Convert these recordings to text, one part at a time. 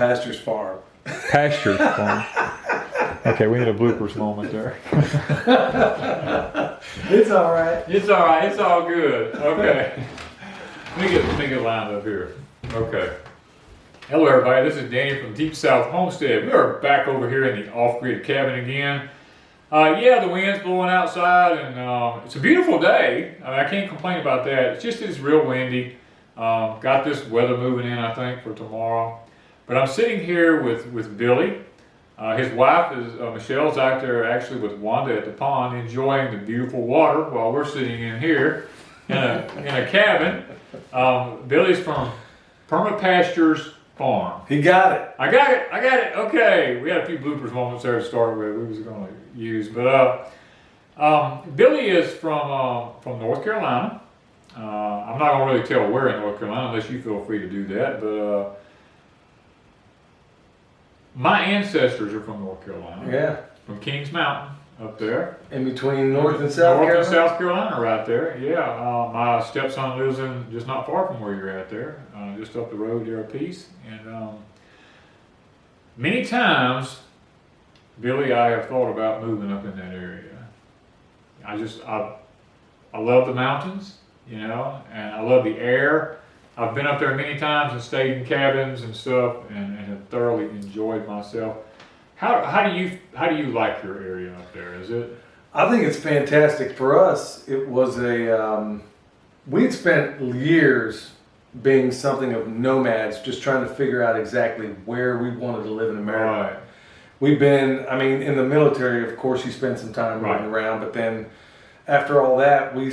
Pastures Farm. Pastures Farm. Okay, we need a bloopers moment there. It's all right. It's all right. It's all good. Okay. Let me get lined up here. Okay. Hello, everybody. This is Danny from Deep South Homestead. We are back over here in the off-grid cabin again. Yeah, the wind's blowing outside, and it's a beautiful day. I mean, I can't complain about that. It's real windy. Got this weather moving in, I think, for tomorrow. But I'm sitting here with Billy. His wife is Michelle's out there actually with Wanda at the pond, enjoying the beautiful water while we're sitting in here in a cabin. Billy's from Perma Pastures Farm. He got it. I got it. Okay, we had a few bloopers moments there to start with. We was going to use, but Billy is from North Carolina. I'm not going to really tell where in North Carolina unless you feel free to do that, but. My ancestors are from North Carolina. Yeah. From Kings Mountain up there. In between North and South Carolina? North and South Carolina right there, yeah. My stepson lives in just not far from where you're at there, just up the road there a piece. And many times, Billy, I have thought about moving up in that area. I love the mountains, you know, and I love the air. I've been up there many times and stayed in cabins and stuff, and have thoroughly enjoyed myself. How do you like your area up there? Is it? I think it's fantastic. For us, it was we'd spent years being something of nomads, just trying to figure out exactly where we wanted to live in America. Right. We've been, I mean, in the military, of course, you spend some time moving around, but then after all that, we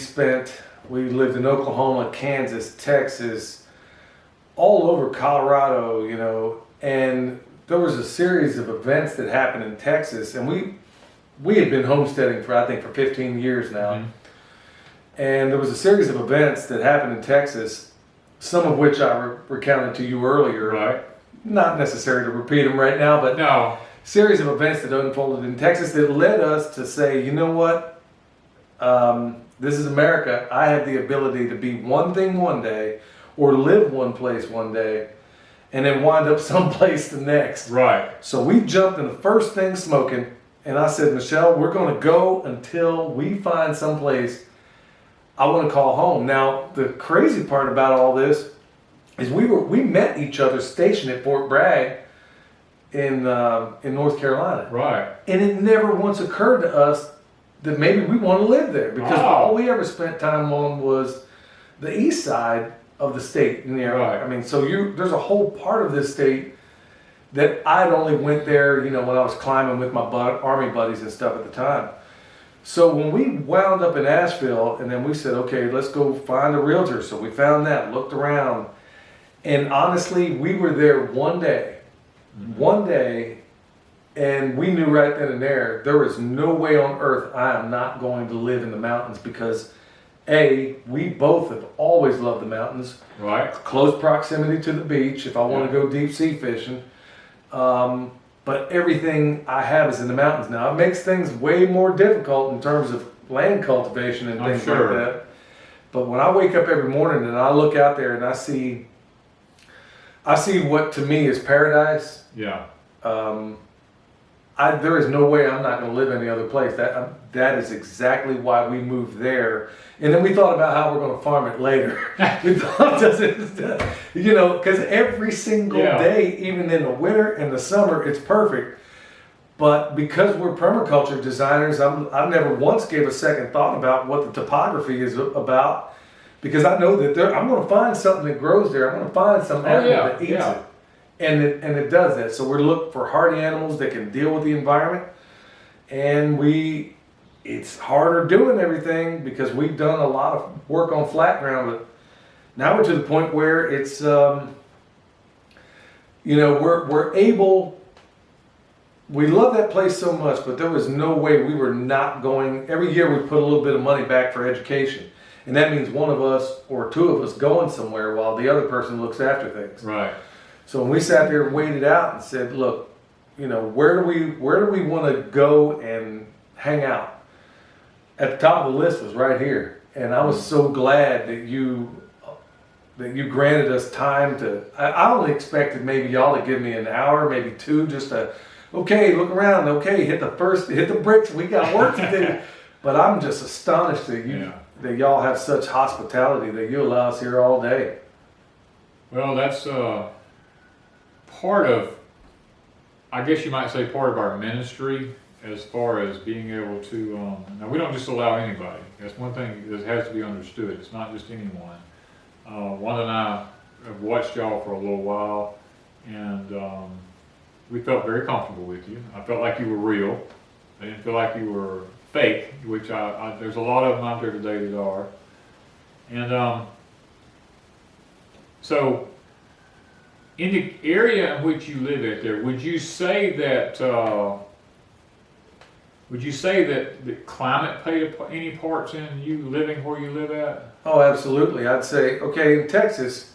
lived in Oklahoma, Kansas, Texas, all over Colorado, you know, and there was a series of events that happened in Texas, and we had been homesteading for, I think, for 15 years now. Mm-hmm. And there was a series of events that happened in Texas, some of which I recounted to you earlier. Right. Not necessary to repeat them right now, but no. Series of events that unfolded in Texas that led us to say, you know what? This is America. I have the ability to be one thing one day or live one place one day and then wind up someplace the next. Right. So we jumped in the first thing smoking, and I said, Michele, we're going to go until we find someplace I want to call home. Now, the crazy part about all this is we met each other stationed at Fort Bragg in North Carolina. Right. And it never once occurred to us that maybe we want to live there, because all we ever spent time on was the east side of the state. You know, right. I mean, so there's a whole part of this state that I'd only went there, you know, when I was climbing with my Army buddies and stuff at the time. So when we wound up in Asheville, and then we said, okay, let's go find a realtor. So we found that, looked around, and honestly, we were there one day, and we knew right then and there is no way on earth I am not going to live in the mountains, because we both have always loved the mountains. Right. Close proximity to the beach if I want to go deep sea fishing. But everything I have is in the mountains now. It makes things way more difficult in terms of land cultivation and things like that. But when I wake up every morning and I look out there and I see what to me is paradise. Yeah. There is no way I'm not going to live any other place. That is exactly why we moved there. And then we thought about how we're going to farm it later. We thought, you know, because every single day, even in the winter and the summer, it's perfect. But because we're permaculture designers, I've never once gave a second thought about what the topography is about, because I know that I'm going to find something that grows there. I'm going to find some animal that eats it. And it does that. So we're looking for hardy animals that can deal with the environment. And it's harder doing everything because we've done a lot of work on flat ground. But now we're to the point where it's, you know, we're able, we love that place so much, but there was no way we were not going. Every year we put a little bit of money back for education. And that means one of us or two of us going somewhere while the other person looks after things. Right. So when we sat there and weighed it out and said, look, you know, where do we want to go and hang out? At the top of the list was right here. And I was so glad that you that you granted us time to. I only expected maybe y'all to give me an hour, maybe two, just to, okay, look around, okay, hit the bricks, we got work to do. But I'm just astonished that that y'all have such hospitality that you allow us here all day. Well, that's part of, I guess you might say, part of our ministry, as far as being able to, now we don't just allow anybody. That's one thing that has to be understood. It's not just anyone. Wanda and I have watched y'all for a little while, and we felt very comfortable with you. I felt like you were real. I didn't feel like you were fake, which there's a lot of them out there today that are. And so, in the area in which you live at there, would you say that the climate played any parts in you living where you live at? Oh, absolutely. I'd say, okay, in Texas,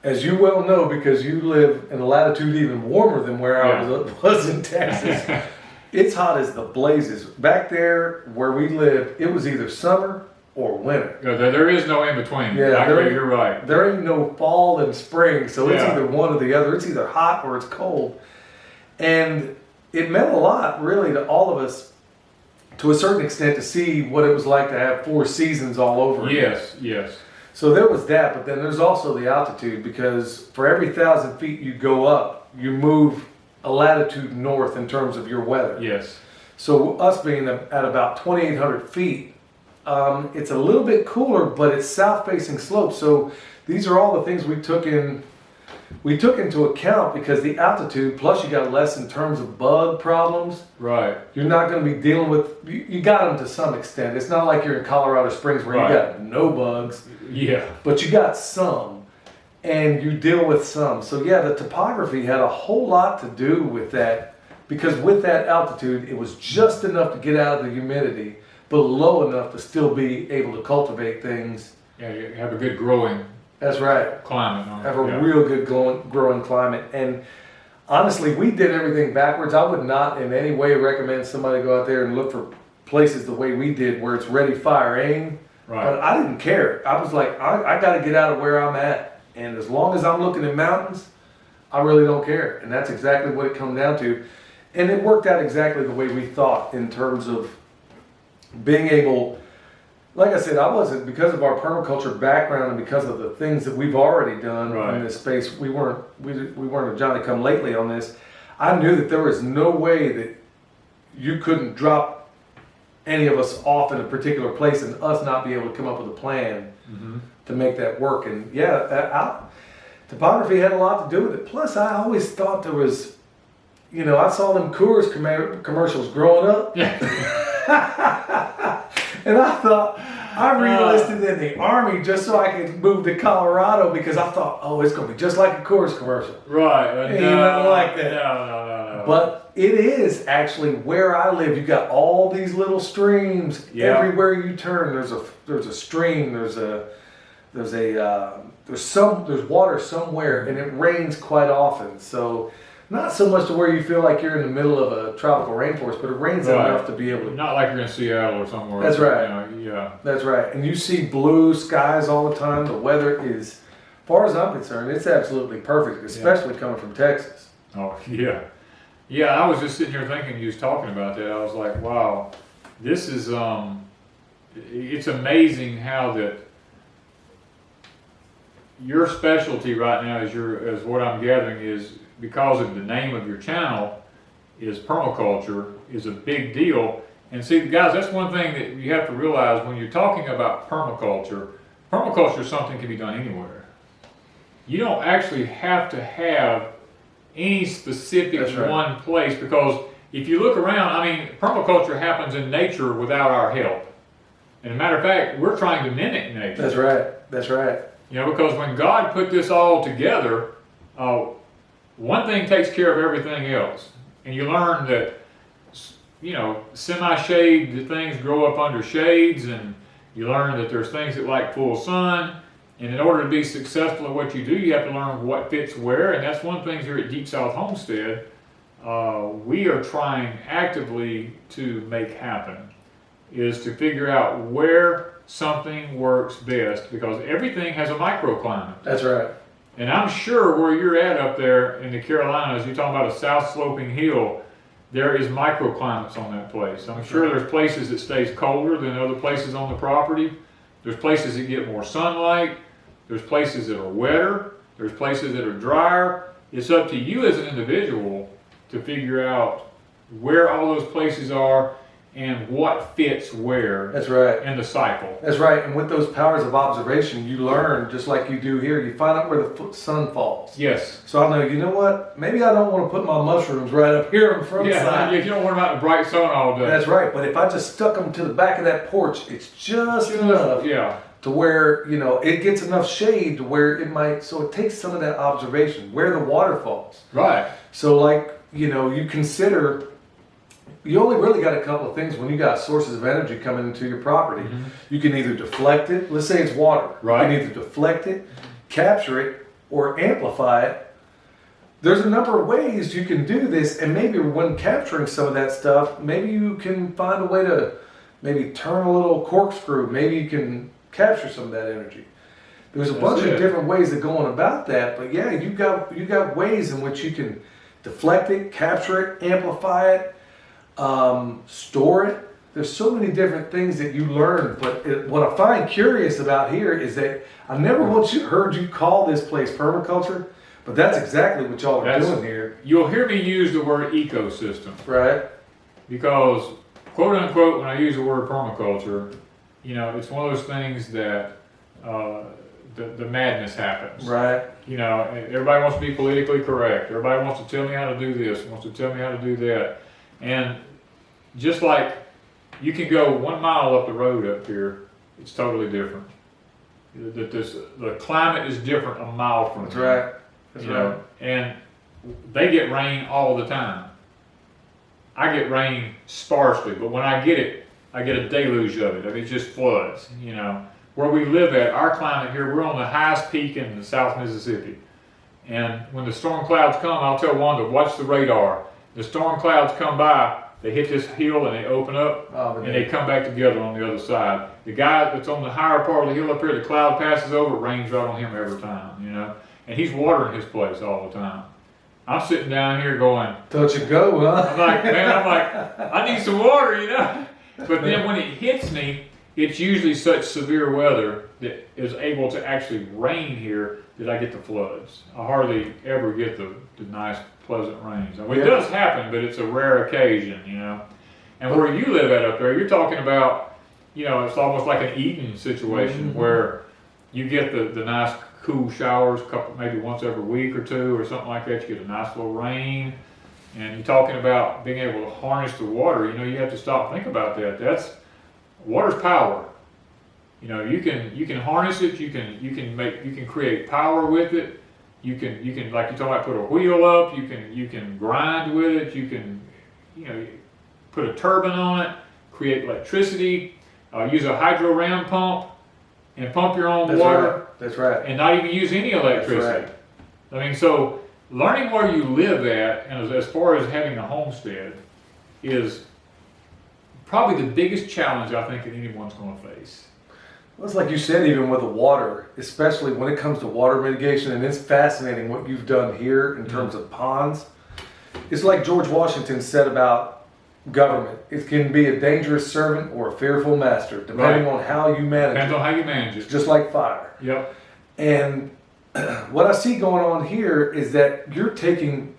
as you well know, because you live in a latitude even warmer than where I was in Texas, it's hot as the blazes. Back there where we live, it was either summer or winter. Yeah, there is no in between. Yeah, you're right. There ain't no fall and spring, so it's either one or the other. It's either hot or it's cold. And it meant a lot, really, to all of us, to a certain extent, to see what it was like to have 4 seasons all over again. Yes. So there was that, but then there's also the altitude, because for every 1,000 feet you go up, you move a latitude north in terms of your weather. Yes. So us being at about 2,800 feet, it's a little bit cooler, but it's south-facing slopes. So these are all the things we took into account, because the altitude, plus you got less in terms of bug problems. Right. You're not going to be dealing with, you got them to some extent. It's not like you're in Colorado Springs where you got no bugs. Yeah. But you got some, and you deal with some. So yeah, the topography had a whole lot to do with that, because with that altitude, it was just enough to get out of the humidity, but low enough to still be able to cultivate things. Yeah, you have a good growing. That's right. Climate. Have a real good growing climate. And honestly, we did everything backwards. I would not in any way recommend somebody go out there and look for places the way we did, where it's ready, fire, aim. Right. But I didn't care. I was like, I got to get out of where I'm at. And as long as I'm looking at mountains, I really don't care. And that's exactly what it comes down to. And it worked out exactly the way we thought, in terms of being able, like I said, I wasn't, because of our permaculture background and because of the things that we've already done in this space, we weren't a Johnny come lately on this. I knew that there was no way that you couldn't drop any of us off in a particular place and us not be able to come up with a plan to make that work. And topography had a lot to do with it. Plus, I always thought there was, I saw them Coors commercials growing up. And I thought, I re-enlisted in the Army just so I could move to Colorado, because I thought, oh, it's going to be just like a Coors commercial. Right. Ain't nothing like that. No. But it is actually where I live. You got all these little streams everywhere you turn. There's a stream. There's water somewhere, and it rains quite often. So not so much to where you feel like you're in the middle of a tropical rainforest, but it rains enough to be able to. Not like you're in Seattle or somewhere. That's right. Yeah. That's right. And you see blue skies all the time. The weather is, as far as I'm concerned, it's absolutely perfect, especially coming from Texas. Oh, yeah. Yeah, I was just sitting here thinking, you was talking about that. I was like, wow, this is, it's amazing how that your specialty right now, as what I'm gathering, is because of the name of your channel is permaculture, is a big deal. And see, guys, that's one thing that you have to realize when you're talking about permaculture. Permaculture is something that can be done anywhere. You don't actually have to have any specific one place, because if you look around, permaculture happens in nature without our help. And as a matter of fact, we're trying to mimic nature. That's right. Because when God put this all together, one thing takes care of everything else. And you learn that, semi-shade things grow up under shades, and you learn that there's things that like full sun. And in order to be successful at what you do, you have to learn what fits where. And that's one thing here at Deep South Homestead, we are trying actively to make happen, is to figure out where something works best because everything has a microclimate. That's right. And I'm sure where you're at up there in the Carolinas, you're talking about a south sloping hill, there is microclimates on that place. I'm sure there's places that stays colder than other places on the property. There's places that get more sunlight. There's places that are wetter. There's places that are drier. It's up to you as an individual to figure out where all those places are and what fits where. That's right. In the cycle. That's right. And with those powers of observation, you learn just like you do here. You find out where the sun falls. Yes. So I know, you know what? Maybe I don't want to put my mushrooms right up here in front of the side. Yeah, you don't want them out in the bright sun all day. That's right. But if I just stuck them to the back of that porch, it's just enough. Yeah. To where, you know, it gets enough shade to where it might, so it takes some of that observation, where the water falls. Right. So like, you know, you consider, you only really got a couple of things when you got sources of energy coming into your property. Mm-hmm. You can either deflect it, let's say it's water. Right. You can either deflect it, capture it, or amplify it. There's a number of ways you can do this, and maybe when capturing some of that stuff, maybe you can find a way to maybe turn a little corkscrew. Maybe you can capture some of that energy. There's a bunch of different ways of going about that, but yeah, you got ways in which you can deflect it, capture it, amplify it, store it. There's so many different things that you learn, but what I find curious about here is that I never once heard you call this place permaculture, but that's exactly what y'all are doing here. You'll hear me use the word ecosystem. Right. Because, quote unquote, when I use the word permaculture, you know, it's one of those things that the madness happens. Right. You know, everybody wants to be politically correct. Everybody wants to tell me how to do this, wants to tell me how to do that. And just like you can go 1 mile up the road up here, it's totally different. The climate is different a mile from That's here. right. That's you right. know, and they get rain all the time. I get rain sparsely, but when I get it, I get a deluge of it. I mean, it just floods, you know. Where we live at, our climate here, we're on the highest peak in the South Mississippi. And when the storm clouds come, I'll tell Wanda, watch the radar. The storm clouds come by, they hit this hill and they open up, and they come back together on the other side. The guy that's on the higher part of the hill up here, the cloud passes over, rains right on him every time, you know. And he's watering his place all the time. I'm sitting down here going, Touch and go, huh? I'm like, I need some water, you know. But then when it hits me, it's usually such severe weather that is able to actually rain here that I get the floods. I hardly ever get the nice, pleasant rains. I mean, it does happen, but it's a rare occasion, you know. And where you live at up there, you're talking about, you know, it's almost like an Eden situation where you get the nice, cool showers, maybe once every week or two or something like that. You get a nice little rain. And you're talking about being able to harness the water. You know, you have to stop and think about that. Water's power. You know, you can harness it. You can create power with it. You can like you're talking about, put a wheel up. You can grind with it. You can, you know, put a turbine on it, create electricity, use a hydro ram pump, and pump your own water. Right. That's right. And not even use any electricity. That's right. I mean, so learning where you live at, and as far as having a homestead, is probably the biggest challenge I think that anyone's going to face. Well, it's like you said, even with the water, especially when it comes to water mitigation, and it's fascinating what you've done here in terms of ponds. It's like George Washington said about government. It can be a dangerous servant or a fearful master, depending on how you manage Depends it. on how you manage it. Just like fire. Yep. And what I see going on here is that you're taking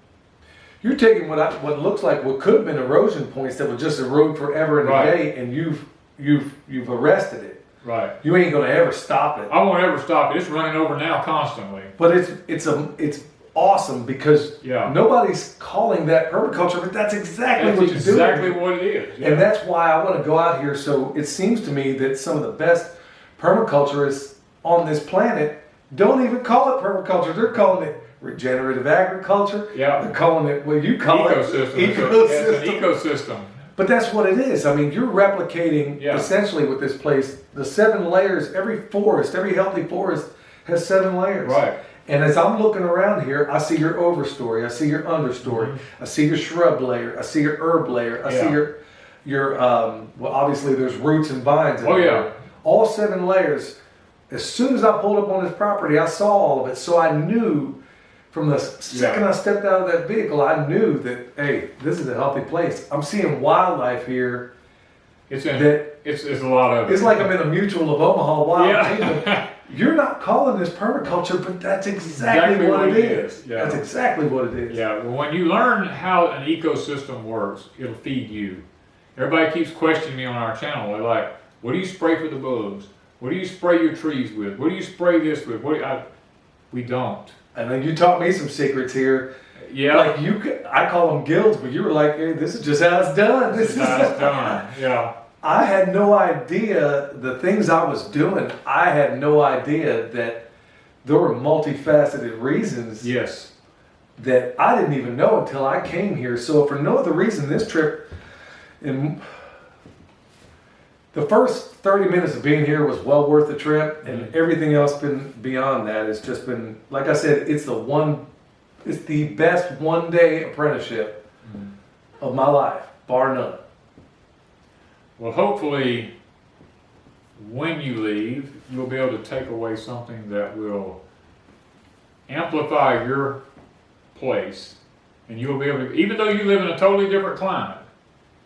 what looks like what could have been erosion points that would just erode forever and a day, and you've arrested it. Right. You ain't gonna ever stop it. I won't ever stop it. It's running over now constantly. But it's awesome because nobody's calling that permaculture, but that's exactly what you're doing. Exactly what it is. Yeah. And that's why I want to go out here. So it seems to me that some of the best permaculturists on this planet don't even call it permaculture. They're calling it regenerative agriculture. Yeah. They're calling it what you call ecosystem. it. Ecosystem. It's an ecosystem. But that's what it is. I mean, you're replicating essentially with this place, the 7 layers. Every healthy forest has 7 layers. Right. And as I'm looking around here, I see your overstory, I see your understory, I see your shrub layer, I see your herb layer, I see your well, obviously there's roots and vines. Oh yeah. all 7 layers. As soon as I pulled up on his property, I saw all of it. So I knew from the second I stepped out of that vehicle, I knew that, hey, this is a healthy place. I'm seeing wildlife here. It's a lot of. It's like I'm in a Mutual of Omaha Wild Kingdom. Yeah. You're not calling this permaculture, but that's exactly what it is. Yeah. That's exactly what it is. Yeah, well, when you learn how an ecosystem works, it'll feed you. Everybody keeps questioning me on our channel. They're like, what do you spray for the bugs? What do you spray your trees with? What do you spray this with? We don't. And then you taught me some secrets here. Yeah. Like I call them guilds, but you were like, hey, this is just how it's done. This is how it's done. Yeah. I had no idea the things I was doing. I had no idea that there were multifaceted reasons. Yes. That I didn't even know until I came here. So for no other reason, this trip, in the first 30 minutes of being here was well worth the trip, and everything else been beyond that. It's just been, like I said, it's the best one-day apprenticeship of my life, bar none. Well, hopefully, when you leave, you'll be able to take away something that will amplify your place, and you'll be able to, even though you live in a totally different climate,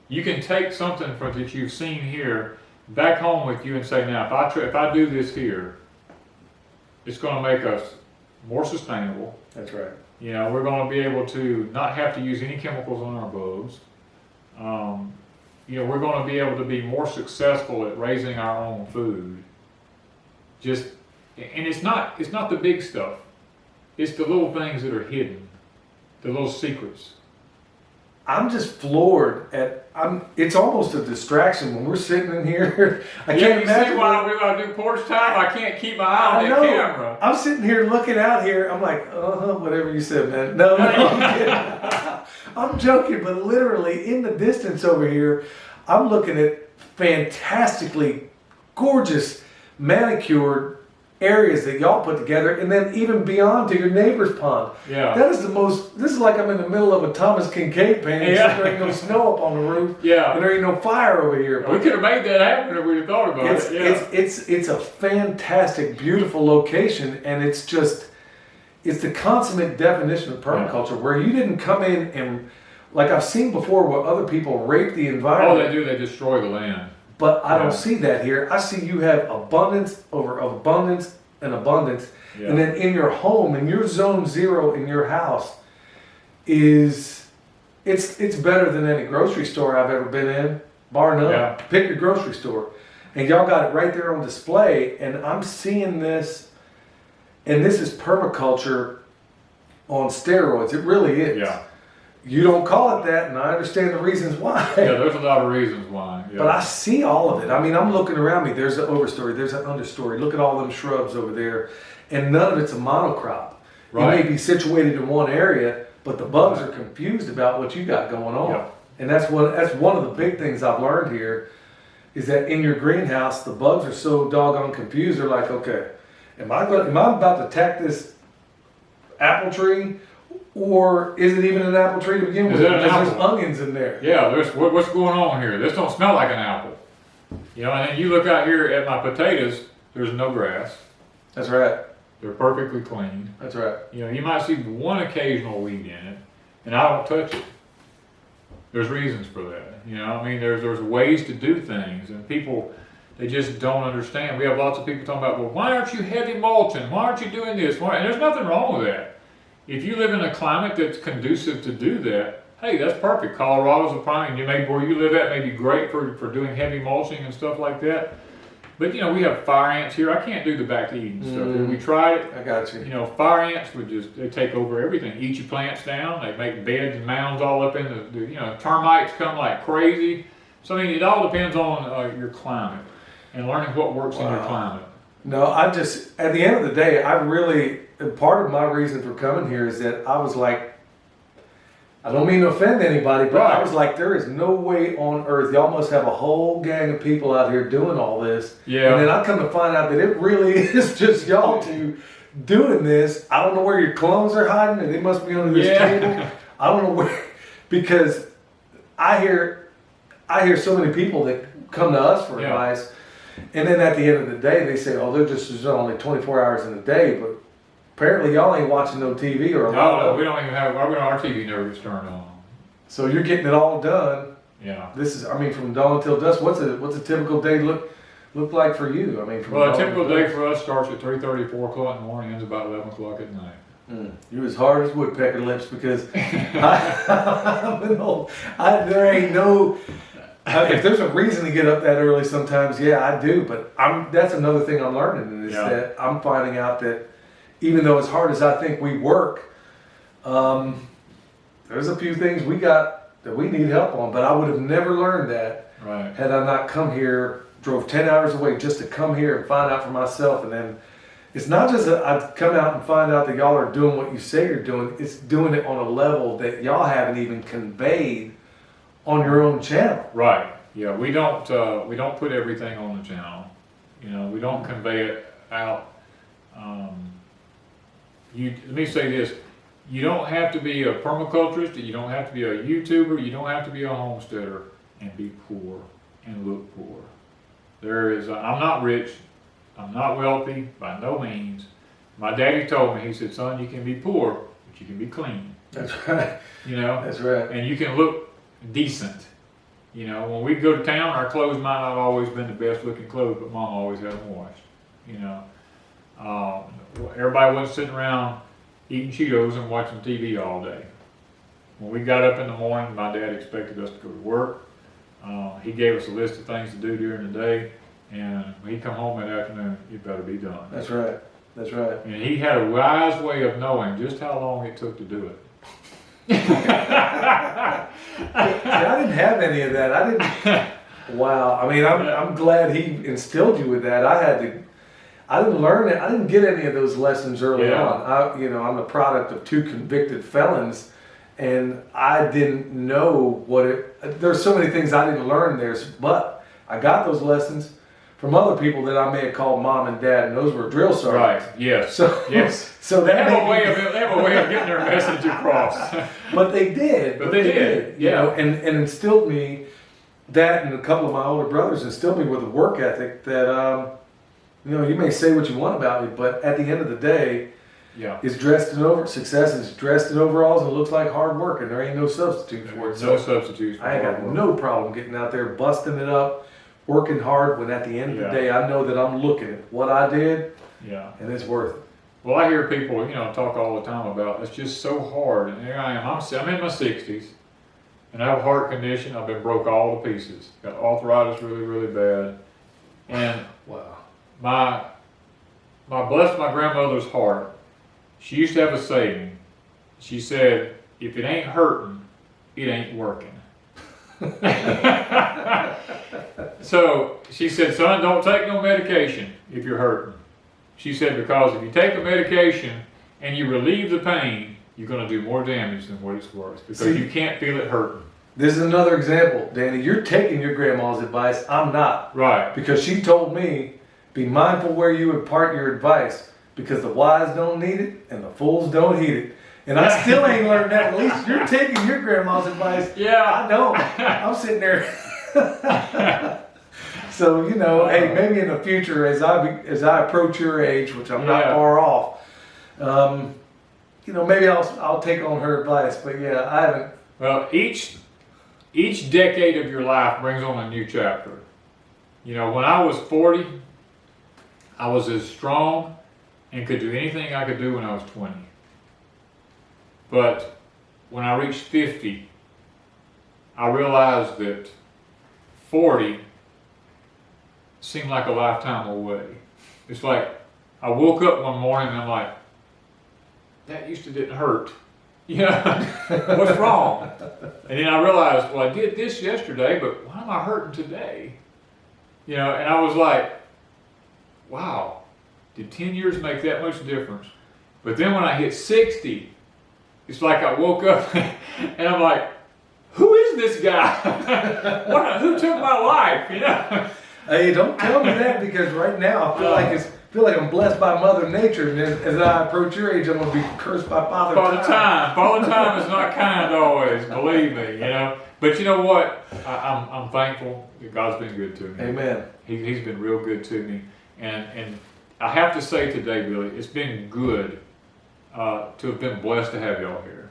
you can take something that you've seen here back home with you and say, now, if I do this here, it's going to make us more sustainable. That's right. You know, we're going to be able to not have to use any chemicals on our bugs. You know, we're going to be able to be more successful at raising our own food. And it's not the big stuff. It's the little things that are hidden, the little secrets. I'm just floored it's almost a distraction when we're sitting in here. I can't imagine. See why we're going to do porch time? I can't keep my eye on that camera. I'm sitting here looking out here. I'm like, whatever you said, man. No, I'm kidding. I'm joking, but literally in the distance over here, I'm looking at fantastically gorgeous manicured areas that y'all put together, and then even beyond to your neighbor's pond. Yeah. That is this is like I'm in the middle of a Thomas Kincaid painting, except there ain't no snow up on the roof. Yeah. And there ain't no fire over here. We could have made that happen if we'd have thought about it. Yeah. It's a fantastic, beautiful location, and it's the consummate definition of permaculture, where you didn't come in and, like I've seen before, where other people rape the environment. Oh, they do. They destroy the land. But I don't see that here. I see you have abundance over abundance and abundance. Yeah. And then in your home, in your zone 0 in your house, it's better than any grocery store I've ever been in, bar none. Yeah. Pick your grocery store. And y'all got it right there on display. And I'm seeing this, and this is permaculture on steroids. It really is. Yeah. You don't call it that, and I understand the reasons why. Yeah, there's a lot of reasons why. Yeah. But I see all of it. I mean, I'm looking around me. There's an overstory. There's an understory. Look at all them shrubs over there. And none of it's a monocrop. Right. It may be situated in one area, but the bugs are confused about what you got going on. Yeah. And that's one of the big things I've learned here, is that in your greenhouse, the bugs are so doggone confused. They're like, okay, am I about to attack this apple tree? Or is it even an apple tree to begin with? Because there's onions in there. Yeah, what's going on here? This don't smell like an apple. You know, and then you look out here at my potatoes, there's no grass. That's right. They're perfectly clean. That's right. You know, you might see one occasional weed in it, and I don't touch it. There's reasons for that. You know, I mean, there's ways to do things, and people, they just don't understand. We have lots of people talking about, well, why aren't you heavy mulching? Why aren't you doing this? And there's nothing wrong with that. If you live in a climate that's conducive to do that, hey, that's perfect. Colorado's a prime. Where you live at may be great for doing heavy mulching and stuff like that. But, you know, we have fire ants here. I can't do the back to Eden stuff. We tried it. I got you. You know, fire ants they take over everything. Eat your plants down. They make beds and mounds all up in termites come like crazy. So, I mean, it all depends on your climate and learning what works in your climate. No, at the end of the day, part of my reason for coming here is that I was like, I don't mean to offend anybody, but I was like, there is no way on earth. Y'all must have a whole gang of people out here doing all this. Yeah. And then I come to find out that it really is just y'all two doing this. I don't know where your clones are hiding, and they must be under this table. I don't know where, because I hear so many people that come to us for advice. And then at the end of the day, they say, oh, there's only 24 hours in a day, but apparently y'all ain't watching no TV or a lot No, of we don't even have, our TV never gets turned on. So you're getting it all done. Yeah. This is, I mean, from dawn till dusk. What's a typical day look like for you? I mean, from Well, a dawn typical till day dusk? for us starts at 3:30, 4 o'clock in the morning, ends about 11 o'clock at night. You're as hard as woodpecker lips because I'm an old. There ain't no. If there's a reason to get up that early, sometimes yeah, I do. But that's another thing I'm learning is that I'm finding out that even though as hard as I think we work, there's a few things we got that we need help on. But I would have never learned that had I not come here, drove 10 hours away just to come here and find out for myself, and then. It's not just that I come out and find out that y'all are doing what you say you're doing. It's doing it on a level that y'all haven't even conveyed on your own channel. Right. Yeah. We don't put everything on the channel. You know, we don't convey it out. Let me say this: you don't have to be a permaculturist. You don't have to be a YouTuber. You don't have to be a homesteader and be poor and look poor. I'm not rich. I'm not wealthy, by no means. My daddy told me, he said, son, you can be poor, but you can be clean. That's right. You know? That's right. And you can look decent. You know, when we go to town, our clothes might not always been the best looking clothes, but mom always had them washed. You know? Everybody wasn't sitting around eating Cheetos and watching TV all day. When we got up in the morning, my dad expected us to go to work. He gave us a list of things to do during the day. And when he come home that afternoon, it better be done. That's right. That's right. And he had a wise way of knowing just how long it took to do it. See, I didn't have any of that. I didn't. Wow. I mean, I'm glad he instilled you with that. I didn't learn it. I didn't get any of those lessons early on. I'm the product of 2 convicted felons, and I didn't know there's so many things I didn't learn there, but I got those lessons from other people that I may have called mom and dad, and those were drill sergeants. Right. Yes. So they have a way of getting their message across. But they did. But they did. You know, and instilled me that, and a couple of my older brothers instilled me with a work ethic that you know, you may say what you want about me, but at the end of the day, it's dressed in success is dressed in overalls and it looks like hard work, and there ain't no substitute for it. No substitute for I ain't got no problem getting out there, busting it up, working hard, when at the end of the day I know that I'm looking at what I did, and it's worth it. Well, I hear people, you know, talk all the time about it's just so hard, and here I am. I'm in my 60s, and I have a heart condition. I've been broke all to pieces. Got arthritis really, really bad, and bless my grandmother's heart. She used to have a saying. She said, "If it ain't hurting, it ain't working." So she said, son, don't take no medication if you're hurting. She said, because if you take the medication and you relieve the pain, you're going to do more damage than what it's worth, because you can't feel it hurting. This is another example, Danny. You're taking your grandma's advice. I'm not. Right. Because she told me, be mindful where you impart your advice, because the wise don't need it and the fools don't heed it. And I still ain't learned that. At least you're taking your grandma's advice. Yeah. I don't. I'm sitting there. So, you know, hey, maybe in the future, as I approach your age, which I'm not far off, you know, maybe I'll take on her advice. But yeah, I haven't. Well, each decade of your life brings on a new chapter. You know, when I was 40, I was as strong and could do anything I could do when I was 20. But when I reached 50, I realized that 40 seemed like a lifetime away. It's like I woke up one morning and I'm like, that used to didn't hurt. You know, what's wrong? And then I realized, well, I did this yesterday, but why am I hurting today? You know, and I was like, wow, did 10 years make that much difference? But then when I hit 60, it's like I woke up and I'm like, who is this guy? Who took my life? You know? Hey, don't tell me that, because right now I feel like it's feel like I'm blessed by Mother Nature, and then as I approach your age, I'm gonna be cursed by Father Time. Father Time is not kind always, believe me, you know. But you know what? I'm thankful that God's been good to me. Amen. He's been real good to me, and I have to say today, Billy, it's been good to have been blessed to have y'all here.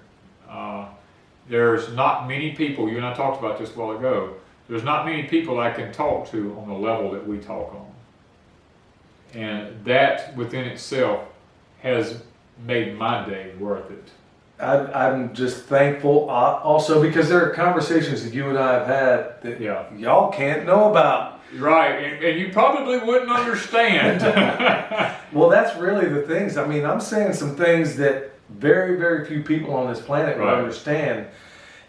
There's not many people. You and I talked about this a while ago. There's not many people I can talk to on the level that we talk on. And that within itself has made my day worth it. I'm just thankful also because there are conversations that you and I have had that y'all can't know about. Right, and you probably wouldn't understand. Well, that's really the things. I mean, I'm saying some things that very, very few people on this planet will understand.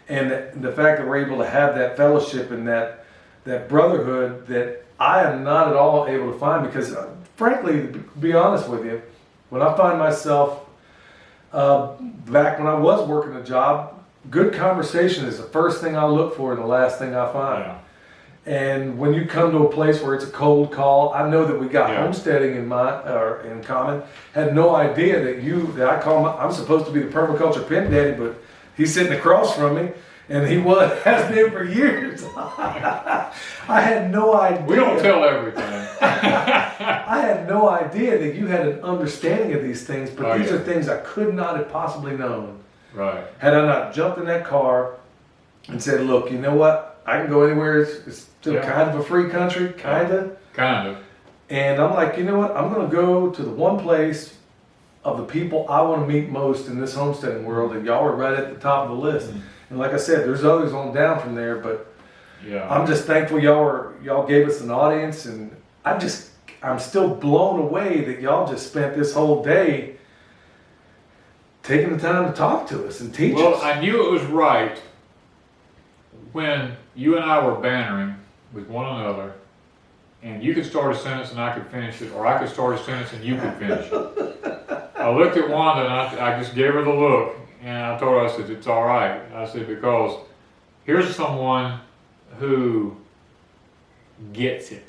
And the fact that we're able to have that fellowship and that brotherhood that I am not at all able to find because, frankly, to be honest with you, when I find myself back when I was working a job, good conversation is the first thing I look for and the last thing I find. Yeah. And when you come to a place where it's a cold call, I know that we got homesteading in common. Had no idea that I'm supposed to be the permaculture pin daddy, but he's sitting across from me, and has been for years. I had no idea. We don't tell everything. I had no idea that you had an understanding of these things, but these are things I could not have possibly known. Right. Had I not jumped in that car and said, look, you know what? I can go anywhere. It's still kind of a free country, kind of. Kind of. And I'm like, you know what? I'm going to go to the one place of the people I want to meet most in this homesteading world, and y'all are right at the top of the list. Mm-hmm. And like I said, there's others on down from there, but I'm just thankful y'all gave us an audience, and I'm still blown away that y'all just spent this whole day taking the time to talk to us and teach us. Well, I knew it was right when you and I were bantering with one another, and you could start a sentence and I could finish it, or I could start a sentence and you could finish it. I looked at Wanda and I just gave her the look, and I told her, I said, it's all right. I said, because here's someone who gets it.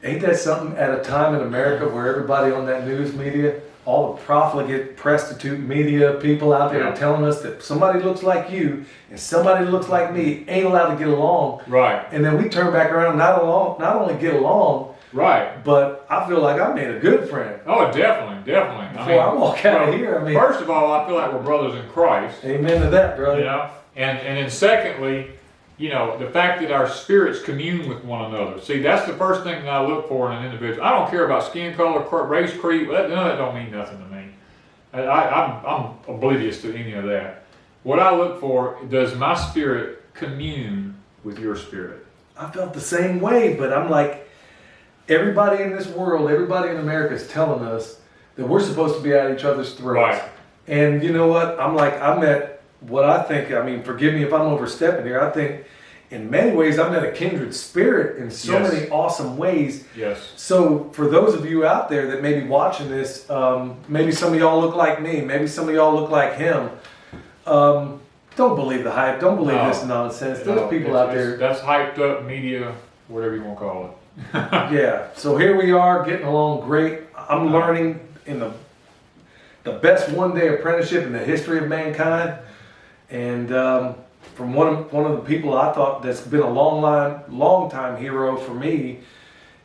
Ain't that something at a time in America where everybody on that news media, all the profligate, prostitute media people out there are telling us that somebody looks like you and somebody looks like me ain't allowed to get along. Right. And then we turn back around, not only get along, right, but I feel like I made a good friend. Oh, definitely. Before I walk out of here, first of all, I feel like we're brothers in Christ. Amen to that, brother. You know, and then secondly, you know, the fact that our spirits commune with one another. See, that's the first thing that I look for in an individual. I don't care about skin color, race, creed. None of that don't mean nothing to me. I'm oblivious to any of that. What I look for, does my spirit commune with your spirit? I felt the same way, but I'm like, everybody in this world, everybody in America is telling us that we're supposed to be at each other's throats. Right. And you know what? I'm like, I'm at what I think, I mean, forgive me if I'm overstepping here. I think in many ways I'm at a kindred spirit in so many awesome ways. Yes. So for those of you out there that may be watching this, maybe some of y'all look like me, maybe some of y'all look like him. Don't believe the hype. Don't believe this nonsense. There's people out there. That's hyped up media, whatever you want to call it. Yeah. So here we are getting along great. I'm learning in the best one-day apprenticeship in the history of mankind. And from one of the people I thought that's been a long time hero for me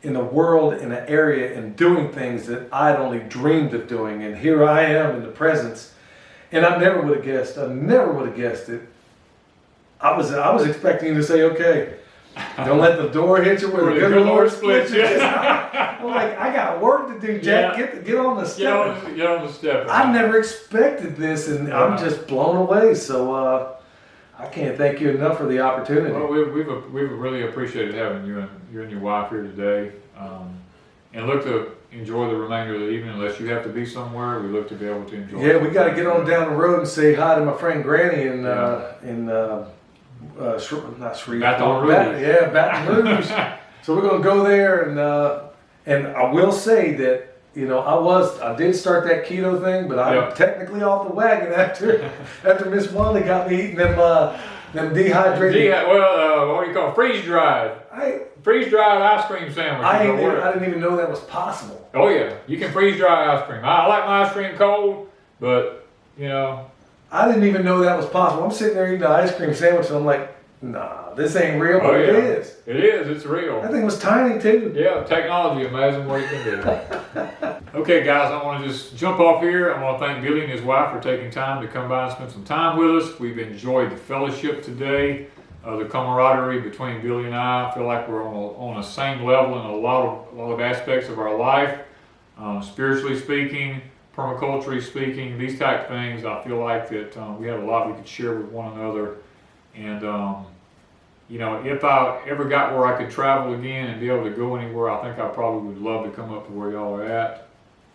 in the world, in the area, and doing things that I'd only dreamed of doing. And here I am in the presence. And I never would have guessed. I never would have guessed it. I was expecting you to say, okay, don't let the door hit you where the good Lord splits you. I'm like, I got work to do, Jack. Get on the step. Get on the step. I never expected this, and I'm just blown away. So I can't thank you enough for the opportunity. Well, we've really appreciated having you and your wife here today, and look to enjoy the remainder of the evening. Unless you have to be somewhere, we look to be able to enjoy. Yeah, we got to get on down the road and say hi to my friend Granny in Baton Rouge. Baton Rouge. So we're gonna go there, and I will say that, you know, I did start that keto thing, but I'm technically off the wagon after Miss Wanda got me eating them Them dehydrated. What do you call it? Freeze dried. Freeze dried ice cream sandwich. I didn't even know that was possible. Oh yeah, you can freeze dry ice cream. I like my ice cream cold, but you know. I didn't even know that was possible. I'm sitting there eating the ice cream sandwich and I'm like, nah, this ain't real, but it is. It is, it's real. That thing was tiny too. Yeah, technology, amazing what it can do. Okay guys, I want to just jump off here. I want to thank Billy and his wife for taking time to come by and spend some time with us. We've enjoyed the fellowship today, the camaraderie between Billy and I feel like we're on the same level in a lot of aspects of our life, spiritually speaking, permaculture speaking, these type of things. I feel like that we have a lot we could share with one another, and you know, if I ever got where I could travel again and be able to go anywhere, I think I probably would love to come up to where y'all are at.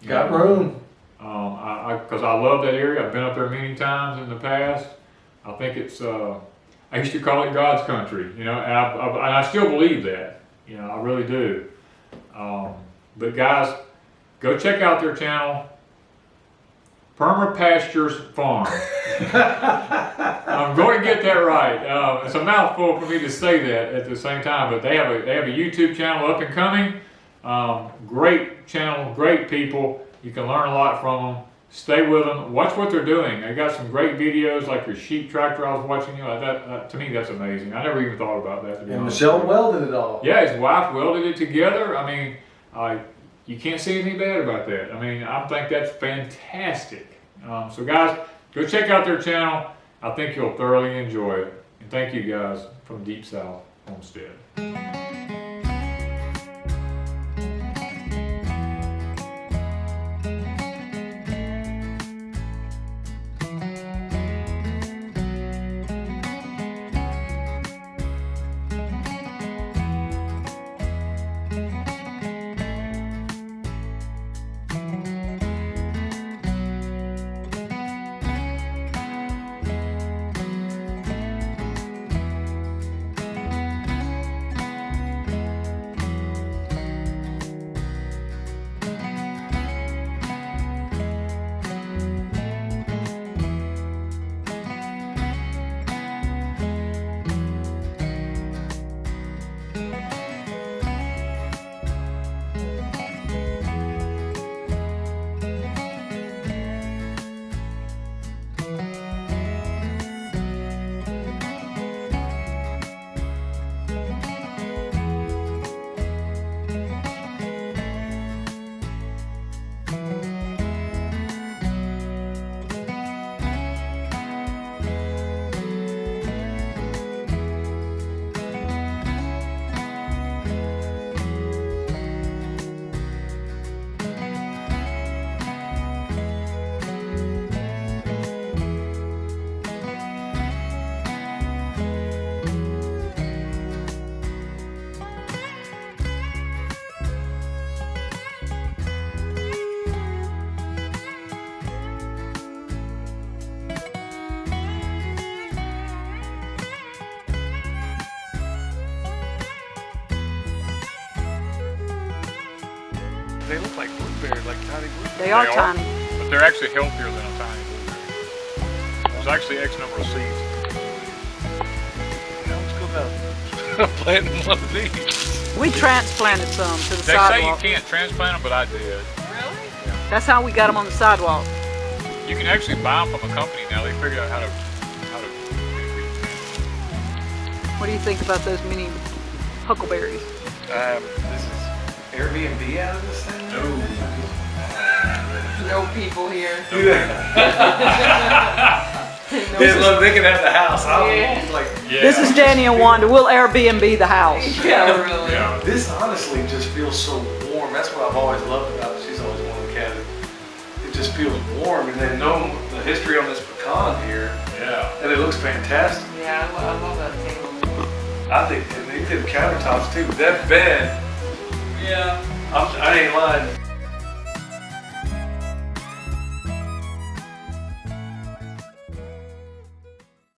Got room. Because I love that area. I've been up there many times in the past. I think it's, I used to call it God's country, you know, and I still believe that, you know, I really do. But guys, go check out their channel, Perma Pastures Farm. I'm going to get that right. It's a mouthful for me to say that at the same time, but they have a YouTube channel up and coming. Great channel, great people. You can learn a lot from them. Stay with them. Watch what they're doing. They got some great videos, like your sheep tractor I was watching. You know, to me, that's amazing. I never even thought about that. And Michele welded it all. Yeah, his wife welded it together. I mean, you can't see anything bad about that. I mean, I think that's fantastic. So guys, go check out their channel. I think you'll thoroughly enjoy it. And thank you guys from Deep South Homestead. They look like blueberries, like tiny blueberries. They are tiny. But they're actually healthier than a tiny blueberry. There's actually X number of seeds. Now let's go about planting one of these. We transplanted some to the They sidewalk. say you can't transplant them, but I did. Really? That's how we got them on the sidewalk. You can actually buy them from a company now. They figured out how to. What do you think about those mini huckleberries? This is Airbnb out of this thing? No people here. Look, they can have the house. Yeah. This is Danny and Wanda. We'll Airbnb the house. Yeah, really. Yeah. This honestly just feels so warm. That's what I've always loved about it. She's always wanted a cabin. It just feels warm, and then know the history on this pecan here, Yeah. and it looks fantastic. Yeah, I love that table. I think, and they did the countertops too. That bed, Yeah. I ain't lying.